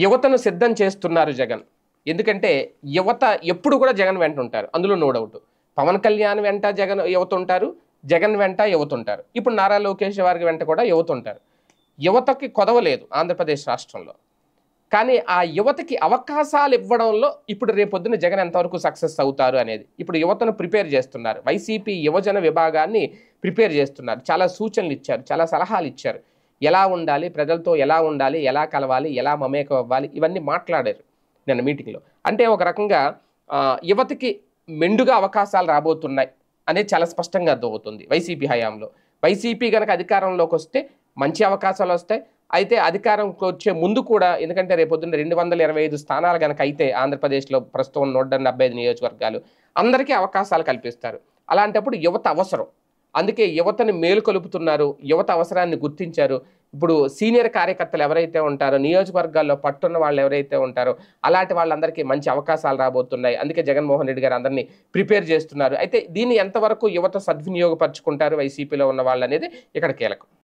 యువతను సిద్ధం చేస్తున్నారు జగన్. ఎందుకంటే యువత ఎప్పుడు కూడా జగన్ వెంట ఉంటారు, అందులో నో డౌట్. పవన్ కళ్యాణ్ వెంట జగన్ యువత ఉంటారు, జగన్ వెంట యువత ఉంటారు. ఇప్పుడు నారా లోకేష్ వారి వెంట కూడా యువత ఉంటారు. యువతకి కొదవలేదు ఆంధ్రప్రదేశ్ రాష్ట్రంలో. కానీ ఆ యువతకి అవకాశాలు ఇవ్వడంలో ఇప్పుడు రేపొద్దున జగన్ ఎంతవరకు సక్సెస్ అవుతారు అనేది ఇప్పుడు యువతను ప్రిపేర్ చేస్తున్నారు. వైసీపీ యువజన విభాగాన్ని ప్రిపేర్ చేస్తున్నారు. చాలా సూచనలు ఇచ్చారు, చాలా సలహాలు ఇచ్చారు. ఎలా ఉండాలి, ప్రజలతో ఎలా ఉండాలి, ఎలా కలవాలి, ఎలా మమేకం అవ్వాలి, ఇవన్నీ మాట్లాడారు నిన్న మీటింగ్లో. అంటే ఒక రకంగా యువతకి మెండుగా అవకాశాలు రాబోతున్నాయి అనేది చాలా స్పష్టంగా అర్థమవుతుంది వైసీపీ హయాంలో. వైసీపీ కనుక అధికారంలోకి వస్తే మంచి అవకాశాలు వస్తాయి. అయితే అధికారంకి వచ్చే ముందు కూడా, ఎందుకంటే రేపొద్దున్న 225 స్థానాలు కనుక అయితే ఆంధ్రప్రదేశ్లో ప్రస్తుతం 175 నియోజకవర్గాలు అందరికీ అవకాశాలు కల్పిస్తారు. అలాంటప్పుడు యువత అవసరం. అందుకే యువతని మేలుకొలుపుతున్నారు, యువత అవసరాన్ని గుర్తించారు. ఇప్పుడు సీనియర్ కార్యకర్తలు ఎవరైతే ఉంటారో, నియోజకవర్గాల్లో పట్టున్న వాళ్ళు ఎవరైతే ఉంటారో అలాంటి వాళ్ళందరికీ మంచి అవకాశాలు రాబోతున్నాయి. అందుకే జగన్మోహన్ రెడ్డి గారు అందరినీ ప్రిపేర్ చేస్తున్నారు. అయితే దీన్ని ఎంతవరకు యువత సద్వినియోగపరుచుకుంటారు వైసీపీలో ఉన్న వాళ్ళు అనేది ఇక్కడ కీలకం.